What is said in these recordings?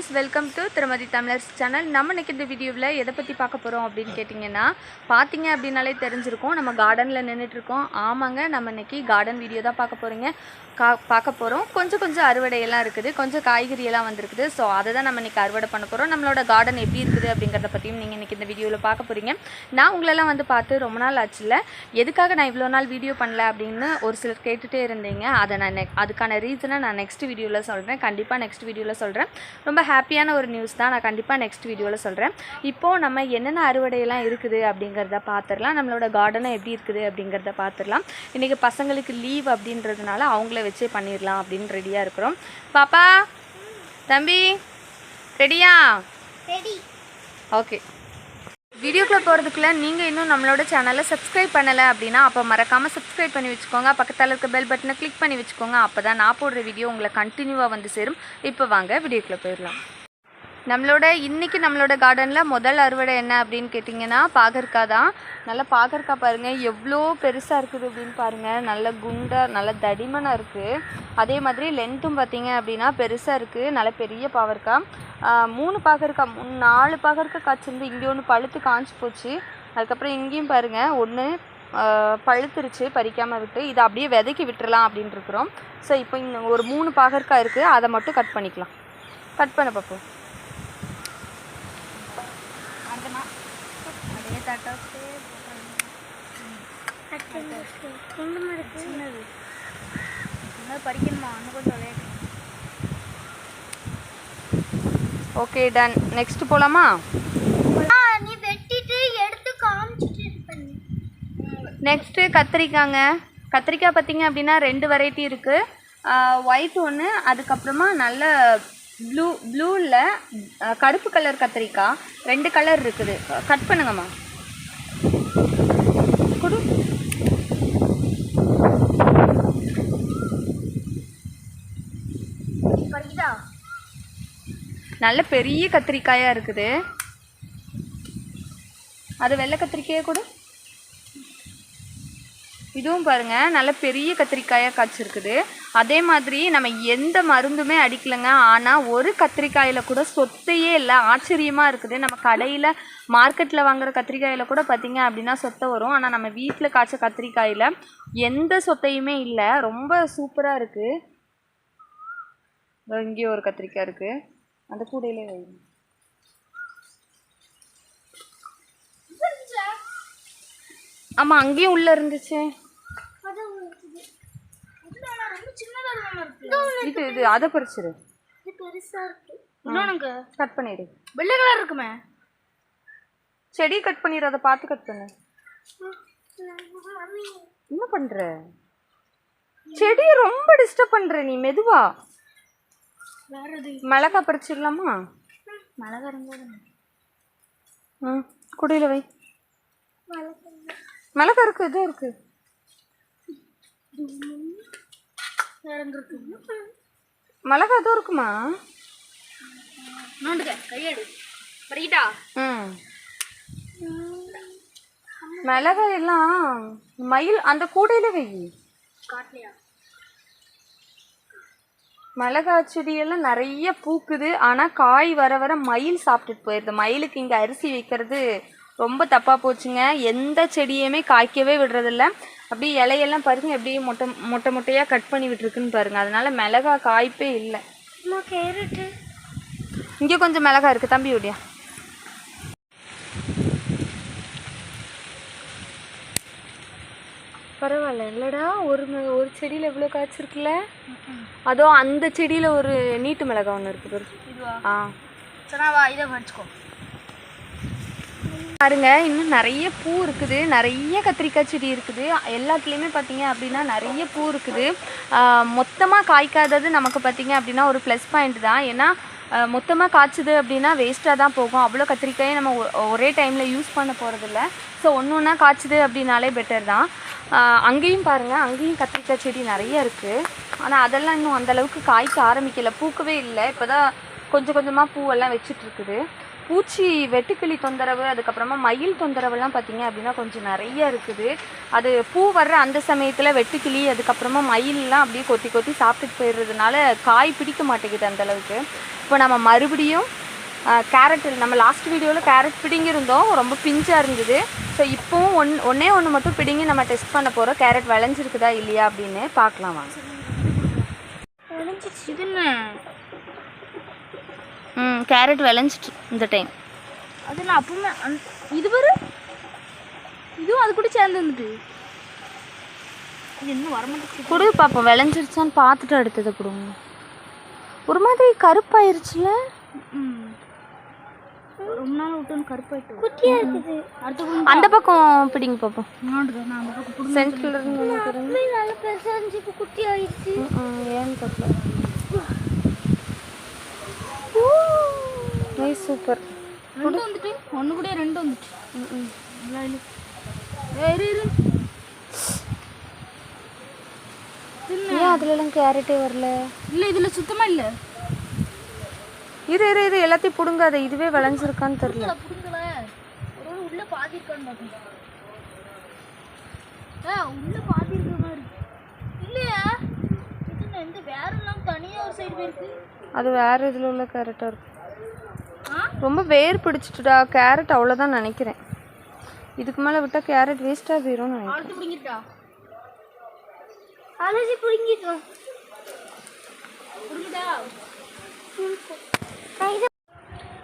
friends, welcome to Thirumathi tamilarasi channel. நம்ம இன்னைக்கு இந்த வீடியோல எதை பத்தி பார்க்க போறோம் அப்படினு கேட்டிங்கனா பாத்தீங்க அப்படினாலே தெரிஞ்சிருக்கும் நம்ம கார்டன்ல நின்னுட்டு இருக்கோம். ஆமாங்க, நம்ம இன்னைக்கு கார்டன் வீடியோ தான் பார்க்க போறோம். கொஞ்சம் அறுவடை எல்லாம் இருக்குது, கொஞ்சம் காய்கறி எல்லாம் வந்திருக்குது. சோ அதை தான் நம்ம இன்னைக்கு அறுவடை பண்ண போறோம். நம்மளோட கார்டன் எப்படி இருக்குது அப்படிங்கறத பத்தியும் நீங்க இன்னைக்கு இந்த வீடியோல பார்க்க போறீங்க. நான் உங்களெல்லாம் வந்து பார்த்து ரொம்ப நாள் ஆச்சுல, எதுக்காக நான் இவ்வளவு நாள் வீடியோ பண்ணல அப்படினு ஒரு சிலர் கேட்டுட்டே இருந்தீங்க. அதுக்கான ரீசனை நான் நெக்ஸ்ட் வீடியோல சொல்றேன். கண்டிப்பா நெக்ஸ்ட் வீடியோல சொல்றேன். ரொம்ப ஹாப்பியான ஒரு நியூஸ் தான், நான் கண்டிப்பா நெக்ஸ்ட் வீடியோல சொல்றேன். இப்போ நம்ம என்னென்ன அறுவடை எல்லாம் இருக்குது அப்படிங்கறத பாத்துறலாம். நம்மளோட கார்டன் எப்படி இருக்குது அப்படிங்கறத பாத்துறலாம். இன்னைக்கு பசங்களுக்கு லீவ் அப்படின்றதுனால அவங்கள வச்சே பண்ணிரலாம் அப்படினு ரெடியா இருக்கோம். பாப்பா, தம்பி, ரெடியா? ரெடி. ஓகே. வீடியோக்குள்ள போகிறதுக்குள்ள நீங்கள் இன்னும் நம்மளோட சேனலை சப்ஸ்கிரைப் பண்ணலை அப்படின்னா அப்போ மறக்காமல் சப்ஸ்கிரைப் பண்ணி வச்சுக்கோங்க. பக்கத்தில் இருக்க பெல் பட்டனை கிளிக் பண்ணி வச்சுக்கோங்க. அப்போ தான் நான் போடுற வீடியோ உங்களை கண்டினியூவாக வந்து சேரும். இப்போ வாங்க வீடியோக்குள்ளே போயிடலாம். இன்றைக்கி நம்மளோட கார்டனில் முதல் அறுவடை என்ன அப்படின்னு கேட்டிங்கன்னா பாகற்காய் தான். நல்லா பாகற்காய் பாருங்கள் எவ்வளோ பெருசாக இருக்குது அப்படின்னு பாருங்கள். நல்ல குண்டாக நல்ல தடிமனாக இருக்குது. அதே மாதிரி லென்த்தும் பார்த்திங்க அப்படின்னா பெருசாக இருக்குது. நல்ல பெரிய பாகற்காய். 3 பாகற்காய் 4 பாகற்காய் காய்ச்சிருந்து இங்கே ஒன்று பழுத்து காய்ச்சி போச்சு. அதுக்கப்புறம் இங்கேயும் பாருங்கள் ஒன்று பழுத்துருச்சு பறிக்காமல் விட்டு. இதை அப்படியே விதைக்கி விட்டுறலாம் அப்படின்னு இருக்கிறோம். ஸோ இப்போ இன்னும் ஒரு 3 பாகற்காய் இருக்குது, அதை மட்டும் கட் பண்ணிக்கலாம். கட் பண்ண பார்ப்போம். Okay, ton. நெக்ஸ்ட் போலாமா? நீ வெட்டிட்டு எடுத்து காமிச்சிட்டு பண்ணு. நெக்ஸ்ட் கத்திரிக்காய்ங்க. கத்திரிக்காய் பார்த்தீங்க அப்படின்னா 2 வெரைட்டி இருக்கு. ஒயிட் ஒன்று, அதுக்கப்புறமா நல்ல ப்ளூவில் கருப்பு கலர் கத்திரிக்காய் 2 கலர் இருக்குது. கட் பண்ணுங்கம்மா. கொடு. நல்ல பெரிய கத்திரிக்காயாக இருக்குது. அது வெள்ளை கத்திரிக்காயை கொடு. இதுவும் பாருங்க நல்ல பெரிய கத்திரிக்காயாக காய்ச்சிருக்குது. அதே மாதிரி நம்ம எந்த மருந்துமே அடிக்கலைங்க, ஆனால் ஒரு கத்திரிக்காயில் கூட சொத்தையே இல்லை. ஆச்சரியமாக இருக்குது. நம்ம கடையில் மார்க்கெட்டில் வாங்குகிற கத்திரிக்காயில் கூட பார்த்திங்க அப்படின்னா சொத்தை வரும். ஆனால் நம்ம வீட்டில் காய்ச்ச கத்திரிக்காயில் எந்த சொத்தையுமே இல்லை. ரொம்ப சூப்பராக இருக்குது. இங்கே ஒரு கத்திரிக்காய் இருக்குது, அந்த கூடையிலே வை. ஆமாம், அங்கேயும் உள்ளே இருந்துச்சு. இது அதை பறிச்சிரு. கட் பண்ணிடு. வெள்ளை கலர் இருக்குமே, செடி கட் பண்ணிடு. அதை பார்த்து கட் பண்ணு. என்ன பண்ற? செடி ரொம்ப டிஸ்டர்ப் பண்ற நீ. மெதுவா. மிளகாய் பறிச்சிடலாமா? குடியில வை. மிளகாய் இருக்கு, இது இருக்கு. மிளகாய் அதுவும் இருக்குமா? மிளகாய் எல்லாம் மயில் அந்த கூடையில வை. மிளகாய் செடியெல்லாம் நிறைய பூக்குது, ஆனால் காய் வர வர மயில் சாப்பிட்டுட்டு போயிடுது. மயிலுக்கு இங்கே அரிசி வைக்கிறது ரொம்ப தப்பாக போச்சுங்க. எந்த செடியுமே காய்க்கவே விடுறதில்ல. அப்படியே இலையெல்லாம் பாருங்க எப்படியே மொட்டையாக கட் பண்ணி விட்டுருக்குன்னு பாருங்க. அதனால மிளகாய் காய்ப்பே இல்லை. கேரட்டு இங்கே கொஞ்சம் மிளகாய் இருக்குது, தம்பி விடியா. பரவாயில்ல இல்லைடா. ஒரு செடியில் எவ்வளோ காய்ச்சிருக்குல்ல. அதோ அந்த செடியில் ஒரு நீட்டு மிளகாய் ஒன்று இருக்குது. இதை வச்சுக்கோ பாருங்க. இன்னும் நிறைய பூ இருக்குது, நிறைய கத்திரிக்காய் செடி இருக்குது. எல்லாத்துலேயுமே பார்த்தீங்க அப்படின்னா நிறைய பூ இருக்குது. மொத்தமாக காய்க்காதது நமக்கு பார்த்தீங்க அப்படின்னா ஒரு ப்ளஸ் பாயிண்ட் தான். ஏன்னா மொத்தமாக காய்ச்சுது அப்படின்னா வேஸ்ட்டாக தான் போகும். அவ்வளோ கத்திரிக்காயை நம்ம ஒரே டைமில் யூஸ் பண்ண போகிறதில்ல. ஸோ ஒன்று ஒன்றா காய்ச்சுது அப்படின்னாலே பெட்டர் தான். அங்கேயும் பாருங்கள், அங்கேயும் கத்திரிக்காய் செடி நிறைய இருக்குது. ஆனால் அதெல்லாம் இன்னும் அந்தளவுக்கு காய்க்க ஆரம்பிக்கலை, பூக்கவே இல்லை. இப்போ தான் கொஞ்சமாக பூவெல்லாம் வச்சிட்ருக்குது. பூச்சி வெட்டுக்கிளி தொந்தரவு, அதுக்கப்புறமா மயில் தொந்தரவுலாம் பார்த்திங்க அப்படின்னா கொஞ்சம் நிறைய இருக்குது. அது பூ வர்ற அந்த சமயத்தில் வெட்டுக்கிளி அதுக்கப்புறமா மயிலெலாம் அப்படியே கொத்தி கொத்தி சாப்பிட்டுட்டு போயிடுறதுனால காய் பிடிக்க மாட்டேங்குது அந்தளவுக்கு. இப்போ நம்ம மறுபடியும் கேரட் நம்ம லாஸ்ட் வீடியோவில் கேரட் பிடிங்கிருந்தோம், ரொம்ப பிஞ்சாக இருந்தது. ஸோ இப்போவும் ஒன்றே ஒன்று மட்டும் பிடிங்கி நம்ம டெஸ்ட் பண்ண போகிறோம், கேரட் விளைஞ்சிருக்குதா இல்லையா அப்படின்னு பார்க்கலாம் வாங்க. இதுன்னு கேரட் விளைஞ்சிட்டு இந்த டைம். அது நான் அப்பவுமே இது வரும், இதுவும் அது கூட சேர்ந்து வந்துட்டு இது இன்னும் வரமாட்டேங்குது. கொடு பார்ப்போம் விளைஞ்சிருச்சான்னு பார்த்துட்டு அடுத்ததை கொடுங்க. ஒரு மாதிரி கருப்பாயிருச்சுல, ரொம்ப நாள் விட்டு கருப்பாயிட்டு குட்டியா இருக்குது. அடுத்த அந்த பக்கம் பிடிங்க பார்ப்போம். நான் அந்த பக்கம் சென்டர்ல இருந்து நல்ல பெருசா இருந்துச்சு, இப்போ குட்டி ஆயிடுச்சு. ஏன்னு தெரியல. Nice, super. ரெண்டு வந்துட்டு ஒன்று கூட ரெண்டு வந்துட்டு. ஏன் அதுலலாம் கேரட்டே வரல? இல்லை இதில் சுத்தமாக இல்லை. இரு இரு இரு எல்லாத்தையும் பிடுங்காத, இதுவே விளைஞ்சிருக்கான்னு தெரியல. பிடுங்கல, ஒரு உள்ள பாதி இருக்கான்னு பார்க்கணும். உள்ள பாதி இருக்கிற மாதிரி இல்லையா? இது எந்த வேற எல்லாம் தனியாக ஒரு சைடு போயிருக்கு. அது வேற இதில் உள்ள கேரட்டாக இருக்கும். ரொம்ப வேர் பிடிச்சிட்டுடா கேரட், அவ்வளோதான் நினைக்கிறேன். இதுக்கு மேலே விட்டால் கேரட் வேஸ்ட்டாக போயிடும்னு நினைக்கிறேன். பிடிங்கிட்டா அலசி பிடிங்கிட்டோம்.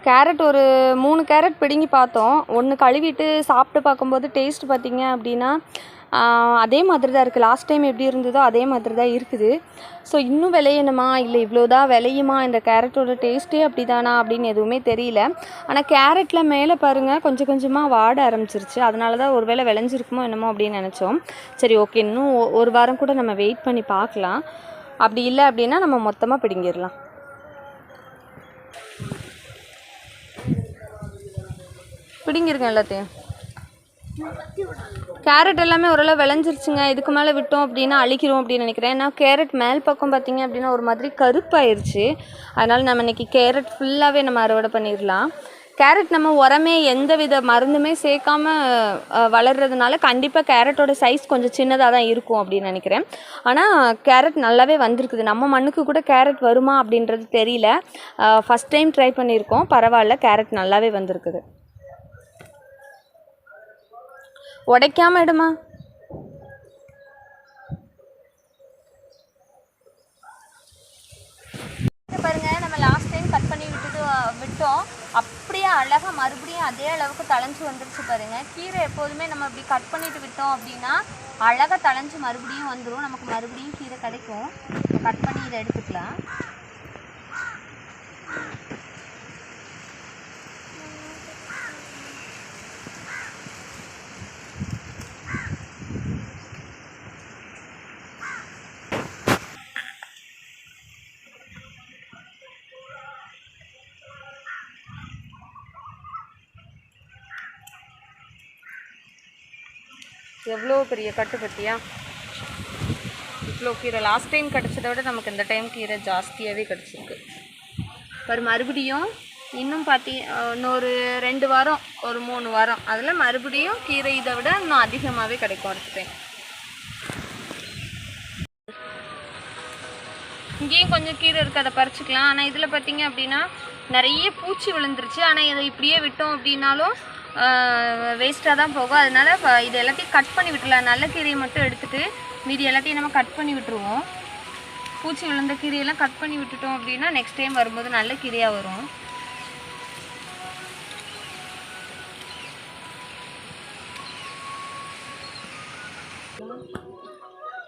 கேரட் ஒரு 3 கேரட் பிடுங்கி பார்த்தோம். ஒன்று கழுவிட்டு சாப்பிட்டு பார்க்கும்போது டேஸ்ட் பார்த்திங்க அப்படின்னா அதே மாதிரி தான் இருக்குது. லாஸ்ட் டைம் எப்படி இருந்ததோ அதே மாதிரி தான் இருக்குது. ஸோ இன்னும் விளையணுமா இல்லை இவ்வளோதான் விளையுமா, இந்த கேரட்டோட டேஸ்ட்டே அப்படி தானா அப்படின்னு எதுவுமே தெரியல. ஆனால் கேரட்டில் மேலே பாருங்கள் கொஞ்சம் கொஞ்சமாக வாட ஆரம்பிச்சிருச்சு. அதனால தான் ஒரு வேளை விளைஞ்சிருக்குமோ என்னமோ அப்படின்னு நினச்சோம். சரி ஓகே, இன்னும் ஒரு வாரம் கூட நம்ம வெயிட் பண்ணி பார்க்கலாம். அப்படி இல்லை அப்படின்னா நம்ம மொத்தமாக பிடுங்கிடலாம். பிடிங்கிருங்க எல்லாத்தையும். கேரட் எல்லாமே ஓரளவு விளைஞ்சிருச்சுங்க. இதுக்கு மேலே விட்டோம் அப்படின்னா அழிக்கிறோம் அப்படின்னு நினைக்கிறேன். ஏன்னா கேரட் மேல் பக்கம் பார்த்திங்க அப்படின்னா ஒரு மாதிரி கருப்பாயிருச்சு. அதனால் நம்ம இன்றைக்கி கேரட் ஃபுல்லாகவே நம்ம அறுவடை பண்ணிடலாம். கேரட் நம்ம உரமே எந்த வித மருந்துமே சேர்க்காம வளர்கிறதுனால கண்டிப்பாக கேரட்டோட சைஸ் கொஞ்சம் சின்னதாக தான் இருக்கும் அப்படின்னு நினைக்கிறேன். ஆனால் கேரட் நல்லாவே வந்திருக்குது. நம்ம மண்ணுக்கு கூட கேரட் வருமா அப்படின்றது தெரியல. ஃபஸ்ட் டைம் ட்ரை பண்ணியிருக்கோம், பரவாயில்ல, கேரட் நல்லாவே வந்திருக்குது. உடைக்காம எடுமா. பாருங்க, நம்ம லாஸ்ட் டைம் கட் பண்ணி விட்டோம், அப்படியே அழகாக மறுபடியும் அதே அளவுக்கு தளைஞ்சு வந்துருச்சு பாருங்க. கீரை எப்போதுமே நம்ம இப்படி கட் பண்ணிட்டு விட்டோம் அப்படின்னா அழகாக தளைஞ்சு மறுபடியும் வந்துடும். நமக்கு மறுபடியும் கீரை கிடைக்கும். கட் பண்ணி இதை எடுத்துக்கலாம். எவ்வளோ பெரிய கட்டு பற்றியா, இவ்வளோ கீரை. லாஸ்ட் டைம் கிடச்சதை விட நமக்கு இந்த டைம் கீரை ஜாஸ்தியாகவே கிடச்சிருக்கு. ஒரு மறுபடியும் இன்னும் இன்னொரு 2 வாரம், ஒரு 3 வாரம், அதில் மறுபடியும் கீரை இதை விட இன்னும் அதிகமாகவே கிடைக்கும் அடுத்த டைம். இங்கேயும் கொஞ்சம் கீரை இருக்குது, அதை பறிச்சுக்கலாம். ஆனால் இதில் பார்த்திங்க அப்படின்னா நிறைய பூச்சி விழுந்துருச்சு. ஆனால் இதை இப்படியே விட்டோம் அப்படின்னாலும் வேஸ்ட்டாக தான் போகும். அதனால் இது எல்லாத்தையும் கட் பண்ணி விட்டுலாம். நல்ல கீரையை மட்டும் எடுத்துகிட்டு மீதி எல்லாத்தையும் நம்ம கட் பண்ணி விட்டுருவோம். பூச்சி விழுந்த கீரையெல்லாம் கட் பண்ணி விட்டுட்டோம் அப்படின்னா நெக்ஸ்ட் டைம் வரும்போது நல்ல கீரையாக வரும்.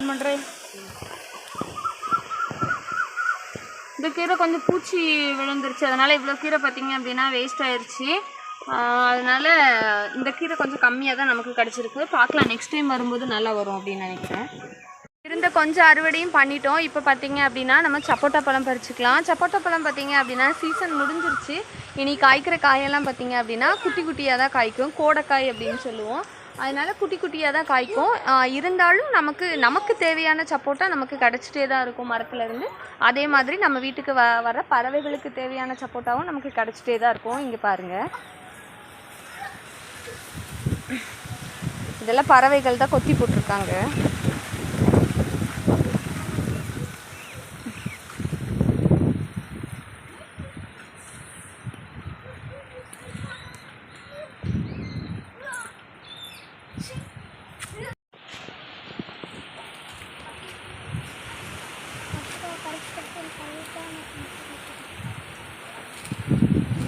பண்ணுறேன். இந்த கீரை கொஞ்சம் பூச்சி விழுந்துருச்சு, அதனால் இவ்வளோ கீரை பார்த்திங்க அப்படின்னா வேஸ்ட் ஆயிடுச்சு. அதனால் இந்த கீரை கொஞ்சம் கம்மியாக தான் நமக்கு கிடச்சிருக்கு. பார்க்கலாம், நெக்ஸ்ட் டைம் வரும்போது நல்லா வரும் அப்படின்னு நினைக்கிறேன். இருந்த கொஞ்சம் அறுவடையும் பண்ணிட்டோம். இப்போ பார்த்திங்க அப்படின்னா நம்ம சப்போட்டா பழம் பறிச்சுக்கலாம். சப்போட்டா பழம் பார்த்திங்க அப்படின்னா சீசன் முடிஞ்சிருச்சு. இனி காய்க்கிற காயெல்லாம் பார்த்திங்க அப்படின்னா குட்டி குட்டியாக தான் காய்க்கும், கோடைக்காய் அப்படின்னு சொல்லுவோம். அதனால் குட்டி குட்டியாக தான் காய்க்கும். இருந்தாலும் நமக்கு தேவையான சப்போட்டா நமக்கு கிடச்சிட்டே தான் இருக்கும் மரத்துலேருந்து. அதே மாதிரி நம்ம வீட்டுக்கு வர பறவைகளுக்கு தேவையான சப்போட்டாவும் நமக்கு கிடச்சிட்டே தான் இருக்கும். இங்கே பாருங்கள், இதெல்லாம் பறவைகள் தான் கொத்தி போட்டிருக்காங்க.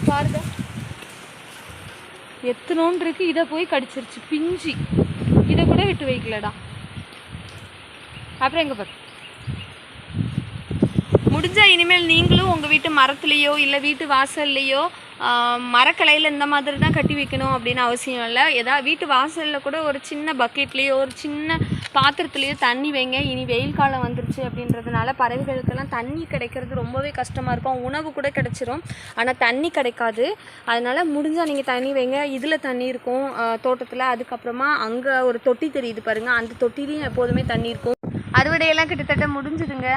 பாருங்க எத்தனோன்னு இருக்கு. இதை போய் கடிச்சிருச்சு பிஞ்சி. இதை கூட விட்டு வைக்கலடா. அப்புறம் எங்கே பார்த்து முடிஞ்சால் இனிமேல் நீங்களும் உங்கள் வீட்டு மரத்துலேயோ இல்லை வீட்டு வாசல்லையோ மரக்கலையில் இந்த மாதிரி தான் கட்டி வைக்கணும் அப்படின்னு அவசியம் இல்லை. ஏதாவது வீட்டு வாசலில் கூட ஒரு சின்ன பக்கெட்லேயோ ஒரு சின்ன பாத்திரத்துலேயோ தண்ணி வைங்க. இனி வெயில் காலம் வந்துருச்சு அப்படின்றதுனால பறவைகளுக்கெல்லாம் தண்ணி கிடைக்கிறது ரொம்பவே கஷ்டமாக இருக்கும். உணவு கூட கிடைச்சிரும், ஆனால் தண்ணி கிடைக்காது. அதனால் முடிஞ்சால் நீங்கள் தண்ணி வைங்க. இதில் தண்ணி இருக்கும் தோட்டத்தில். அதுக்கப்புறமா அங்கே ஒரு தொட்டி தெரியுது பாருங்கள், அந்த தொட்டிலையும் எப்போதுமே தண்ணி இருக்கும். அறுவடையெல்லாம் கிட்டத்தட்ட முடிஞ்சுதுங்க.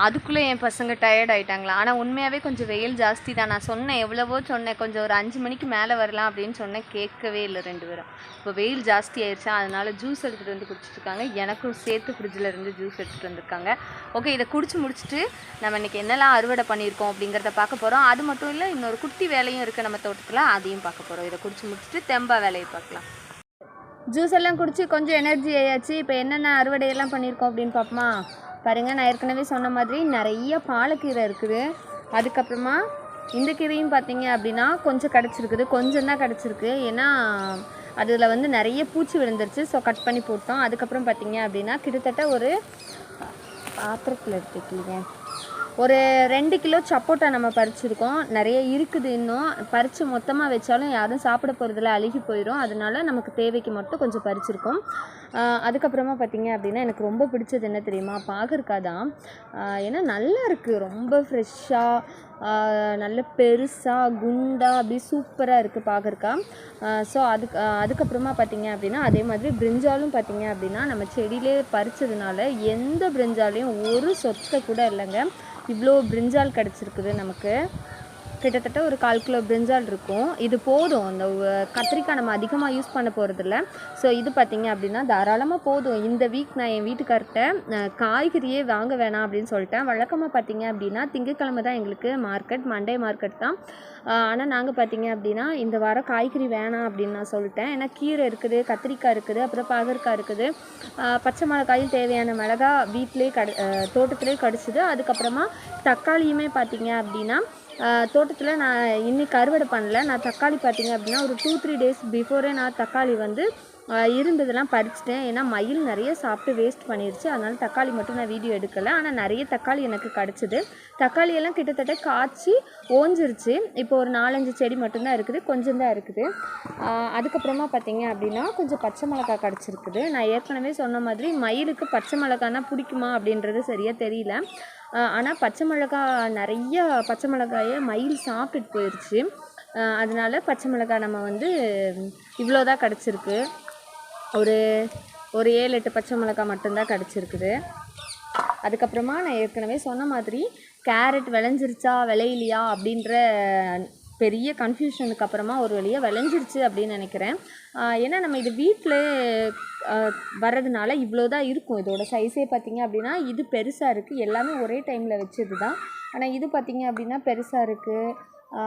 அதுக்குள்ளே என் பசங்க டயர்ட் ஆகிட்டாங்களா. ஆனால் உண்மையாகவே கொஞ்சம் வெயில் ஜாஸ்தி தான். நான் சொன்னேன், எவ்வளவோ சொன்னேன், கொஞ்சம் ஒரு 5 மணிக்கு மேலே வரலாம் அப்படின்னு சொன்னேன். கேட்கவே இல்லை 2 பேரும். இப்போ வெயில் ஜாஸ்தி ஆயிடுச்சா, அதனால் ஜூஸ் எடுத்துகிட்டு வந்து குடிச்சிட்ருக்காங்க. எனக்கும் சேர்த்து ஃப்ரிட்ஜில் இருந்து ஜூஸ் எடுத்துகிட்டு வந்திருக்காங்க. ஓகே, இதை குடிச்சு முடிச்சுட்டு நம்ம இன்றைக்கி என்னெல்லாம் அறுவடை பண்ணியிருக்கோம் அப்படிங்கிறத பார்க்க போகிறோம். அது மட்டும் இல்லை, இன்னொரு குட்டி வேலையும் இருக்குது நம்ம தோட்டத்தில், அதையும் பார்க்க போகிறோம். இதை குடிச்சு முடிச்சுட்டு தெம்பா வேலையை பார்க்கலாம். ஜூஸ் எல்லாம் குடிச்சு கொஞ்சம் எனர்ஜி ஆயாச்சு. இப்போ என்னென்ன அறுவடையெல்லாம் பண்ணியிருக்கோம் அப்படின்னு பார்ப்போமா? பாருங்கள், நான் ஏற்கனவே சொன்ன மாதிரி நிறைய பாலக்கீரை இருக்குது. அதுக்கப்புறமா இந்த கீரையும் பார்த்தீங்க அப்படின்னா கொஞ்சம் கிடச்சிருக்குது, கொஞ்சம் தான் கிடச்சிருக்கு. ஏன்னா அதில் வந்து நிறைய பூச்சி விழுந்துருச்சு, ஸோ கட் பண்ணி போட்டோம். அதுக்கப்புறம் பார்த்தீங்க அப்படின்னா கிட்டத்தட்ட ஒரு பாத்திரத்தில் எடுத்துக்கலைங்க, ஒரு 2 கிலோ சப்போட்டா நம்ம பறிச்சிருக்கோம். நிறைய இருக்குது, இன்னும் பறித்து மொத்தமாக வச்சாலும் யாரும் சாப்பிட போகிறதில்ல, அழுகி போயிடும். அதனால நமக்கு தேவைக்கு மட்டும் கொஞ்சம் பறிச்சிருக்கோம். அதுக்கப்புறமா பார்த்திங்க அப்படின்னா எனக்கு ரொம்ப பிடிச்சது என்ன தெரியுமா? பாகற்காய் தான். ஏன்னா நல்லா இருக்குது, ரொம்ப ஃப்ரெஷ்ஷாக, நல்ல பெருசாக குண்டாக அப்படி சூப்பராக இருக்குது பாகற்காய். ஸோ அதுக்கப்புறமா பார்த்திங்க அப்படின்னா அதே மாதிரி பிரிஞ்சாலும் பார்த்திங்க அப்படின்னா நம்ம செடியிலே பறித்ததுனால எந்த பிரிஞ்சாலையும் ஒரு சொத்தை கூட இல்லைங்க. இவ்வளோ பிரிஞ்சால் கிடச்சிருக்குது நமக்கு. கிட்டத்தட்ட ஒரு 1/4 கிலோ பிரிஞ்சால் இருக்கும். இது போதும், அந்த கத்திரிக்காய் நம்ம அதிகமாக யூஸ் பண்ண போகிறதில்ல. ஸோ இது பார்த்திங்க அப்படின்னா தாராளமாக போதும். இந்த வீக் நான் என் வீட்டுக்கார்ட்ட காய்கறியே வாங்க வேணாம் அப்படின்னு சொல்லிட்டேன். வழக்கமாக பார்த்திங்க அப்படின்னா திங்கட்கிழமை தான் எங்களுக்கு மார்க்கெட், மண்டே மார்க்கெட் தான். ஆனால் நாங்கள் பார்த்திங்க அப்படின்னா இந்த வாரம் காய்கறி வேணாம் அப்படின்னு நான் சொல்லிட்டேன். ஏன்னா கீரை இருக்குது, கத்திரிக்காய் இருக்குது, அப்புறம் பாகற்காய் இருக்குது, பச்சை மிளகாயும் தேவையான மிளகா வீட்டிலே தோட்டத்திலே கிடச்சிது. அதுக்கப்புறமா தக்காளியுமே பார்த்திங்க அப்படின்னா தோட்டத்தில் நான் இன்றைக்கி அறுவடை பண்ணல. நான் தக்காளி பார்த்திங்க அப்படின்னா ஒரு 2-3 டேஸ் பிஃபோரே நான் தக்காளி வந்து இருந்ததெல்லாம் பறிச்சிட்டேன். ஏன்னா மயில் நிறைய சாப்பிட்டு வேஸ்ட் பண்ணிடுச்சு. அதனால் தக்காளி மட்டும் நான் வீடியோ எடுக்கலை. ஆனால் நிறைய தக்காளி எனக்கு கிடச்சிது. தக்காளியெல்லாம் கிட்டத்தட்ட காய்ச்சி ஓஞ்சிருச்சு. இப்போ ஒரு 4-5 செடி மட்டும்தான் இருக்குது, கொஞ்சம் தான் இருக்குது. அதுக்கப்புறமா பார்த்திங்க அப்படின்னா கொஞ்சம் பச்சை மிளகாய் கிடச்சிருக்குது. நான் ஏற்கனவே சொன்ன மாதிரி மயிலுக்கு பச்சை மிளகாய்னா பிடிக்குமா அப்படின்றது சரியாக தெரியல. ஆனால் பச்சை மிளகாய் நிறைய பச்சை மிளகாயை மயில் சாப்பிட்டுட்டு போயிடுச்சு. அதனால் பச்சை மிளகாய் நம்ம வந்து இவ்வளோதான் கிடச்சிருக்கு. ஒரு 7-8 பச்சை மிளகாய் மட்டும்தான் கிடச்சிருக்குது. அதுக்கப்புறமா நான் ஏற்கனவே சொன்ன மாதிரி கேரட் விளைஞ்சிருச்சா விளையிலையா அப்படின்ற பெரிய கன்ஃபியூஷனுக்கு அப்புறமா ஒரு வழியாக விளைஞ்சிருச்சு அப்படின்னு நினைக்கிறேன். ஏன்னா நம்ம இது வீட்டில் வர்றதுனால இவ்வளோ தான் இருக்கும். இதோட சைஸே பார்த்திங்க அப்படின்னா இது பெருசாக இருக்குது. எல்லாமே ஒரே டைமில் வச்சது தான். ஆனால் இது பார்த்திங்க அப்படின்னா பெருசாக இருக்குது.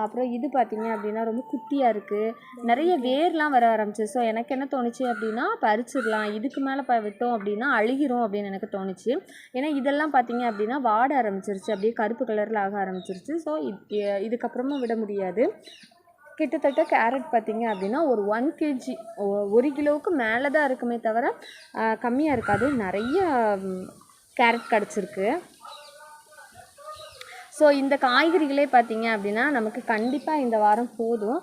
அப்புறம் இது பார்த்திங்க அப்படின்னா ரொம்ப குட்டியாக இருக்குது. நிறைய வேர்லாம் வர ஆரம்பிச்சு. ஸோ எனக்கு என்ன தோணுச்சு அப்படின்னா பறிச்சிடலாம், இதுக்கு மேலே விட்டோம் அப்படின்னா அழுகிரும் அப்படின்னு எனக்கு தோணுச்சு. ஏன்னா இதெல்லாம் பார்த்திங்க அப்படின்னா வாட ஆரம்பிச்சிருச்சு, அப்படியே கருப்பு கலரில் ஆக ஆரம்பிச்சிருச்சு. ஸோ இதுக்கப்புறமா விட முடியாது. கிட்டத்தட்ட கேரட் பார்த்திங்க அப்படின்னா ஒரு 1 kg 1 கிலோவுக்கு மேலே தான் இருக்குமே தவிர கம்மியாக இருக்காது. நிறைய கேரட் கிடச்சிருக்கு. ஸோ இந்த காய்கறிகளே பார்த்திங்க அப்படின்னா நமக்கு கண்டிப்பாக இந்த வாரம் போதும்.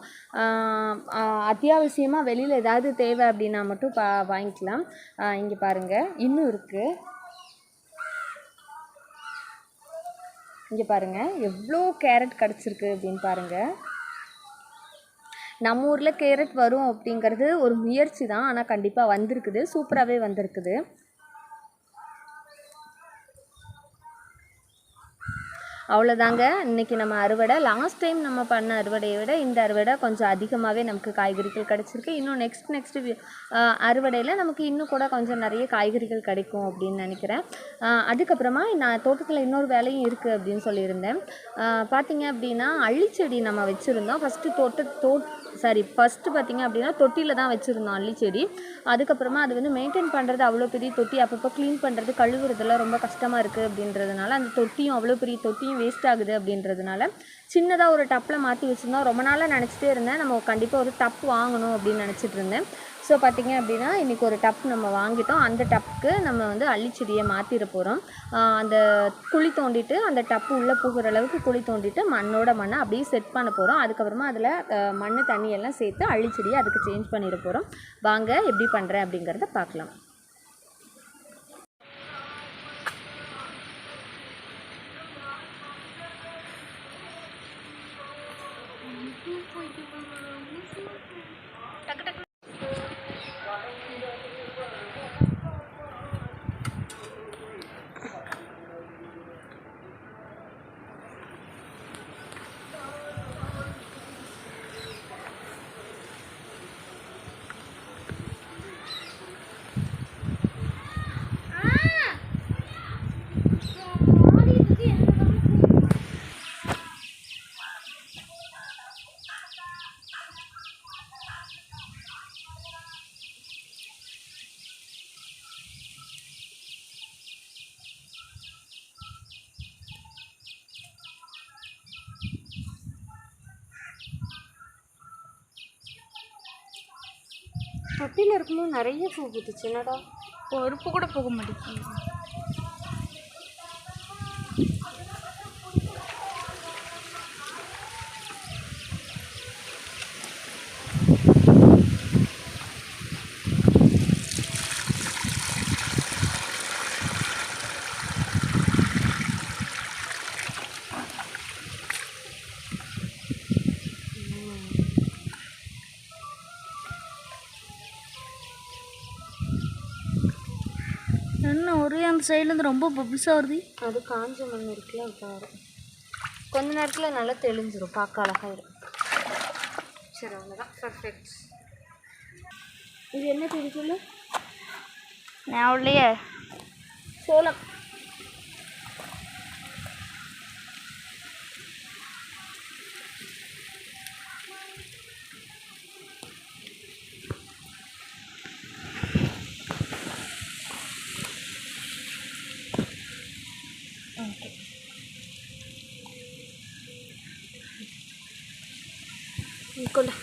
அத்தியாவசியமாக வெளியில் ஏதாவது தேவை அப்படின்னா மட்டும் வாங்கிக்கலாம். இங்கே பாருங்கள், இன்னும் இருக்குது. இங்கே பாருங்கள் எவ்வளோ கேரட் கிடச்சிருக்கு அப்படின்னு பாருங்கள். நம்ம ஊரில் கேரட் வரும் அப்படிங்கிறது ஒரு முயற்சி தான், ஆனால் கண்டிப்பாக வந்திருக்குது, சூப்பராகவே வந்திருக்குது. அவ்வளோதாங்க இன்றைக்கி நம்ம அறுவடை. லாஸ்ட் டைம் நம்ம பண்ண அறுவடையை விட இந்த அறுவடை கொஞ்சம் அதிகமாகவே நமக்கு காய்கறிகள் கிடச்சிருக்கு. இன்னும் நெக்ஸ்ட்டு அறுவடையில் நமக்கு இன்னும் கூட கொஞ்சம் நிறைய காய்கறிகள் கிடைக்கும் அப்படின்னு நினைக்கிறேன். அதுக்கப்புறமா நான் தோட்டத்தில் இன்னொரு வேலையும் இருக்குது அப்படின்னு சொல்லியிருந்தேன். பார்த்திங்க அப்படின்னா அள்ளிச்செடி நம்ம வச்சுருந்தோம். ஃபஸ்ட்டு ஃபஸ்ட்டு பார்த்திங்க அப்படின்னா தொட்டியில் தான் வச்சுருந்தோம் அள்ளி செடி. அதுக்கப்புறமா அது வந்து மெயின்டைன் பண்ணுறது அவ்வளோ பெரிய தொட்டி, அப்பப்போ க்ளீன் பண்ணுறது கழுவுறதெல்லாம் ரொம்ப கஷ்டமாக இருக்குது அப்படின்றதுனால அந்த தொட்டியும் அவ்வளோ பெரிய தொட்டியும் வேஸ்ட் ஆகுது அப்படின்றதுனால சின்னதாக ஒரு டப்பில் மாற்றி வச்சுருந்தோம். ரொம்ப நாளாக நினச்சிட்டே இருந்தேன் நம்ம கண்டிப்பாக ஒரு டப் வாங்கணும் அப்படின்னு நினச்சிட்டு இருந்தேன். ஸோ பார்த்திங்க அப்படின்னா இன்றைக்கி ஒரு டப் நம்ம வாங்கிட்டோம். அந்த டப்புக்கு நம்ம வந்து அள்ளிச்செடியை மாற்றிட போகிறோம். அந்த குழி தோண்டிட்டு அந்த டப்பு உள்ளே போகிற அளவுக்கு குழி தோண்டிட்டு மண்ணை அப்படியே செட் பண்ண போகிறோம். அதுக்கப்புறமா அதில் மண் தண்ணியெல்லாம் சேர்த்து அள்ளிச்செடியை அதுக்கு சேஞ்ச் பண்ணிட போகிறோம். வாங்க எப்படி பண்ணுறேன் அப்படிங்கிறத பார்க்கலாம். தொட்டியில் இருக்கும்போது நிறைய பூ பூத்துச்சு. என்னடா ஒரு பூ கூட போக மாட்டேங்குது. என்ன ஒரே அந்த சைட்லேருந்து ரொம்ப பபிள்ஸாக வருது. அது காஞ்ச மண் இருக்குல்ல, பாரு கொஞ்ச நேரத்தில் நல்லா தெளிஞ்சிரும், பார்க்க அழகாயிரும். சரி அவ்வளோதான், பர்ஃபெக்ட். இது என்ன செடி சொல்லு? நான் உள்ளே சோளம். கொண்டா.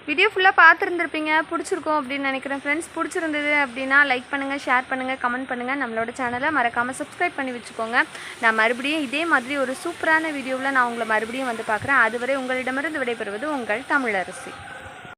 வீடியோ ஃபுல்லாக பார்த்துருந்துருப்பீங்க, பிடிச்சிருக்கோம் அப்படின்னு நினைக்கிறேன் ஃப்ரெண்ட்ஸ். பிடிச்சிருந்தது அப்படின்னா லைக் பண்ணுங்கள், ஷேர் பண்ணுங்கள், கமெண்ட் பண்ணுங்கள். நம்மளோட சேனலை மறக்காமல் சப்ஸ்கிரைப் பண்ணி வச்சுக்கோங்க. நான் மறுபடியும் இதே மாதிரி ஒரு சூப்பரான வீடியோவில் நான் உங்களை மறுபடியும் வந்து பார்க்குறேன். அதுவரை உங்களிடமிருந்து விடைபெறுவது உங்கள் தமிழரசி.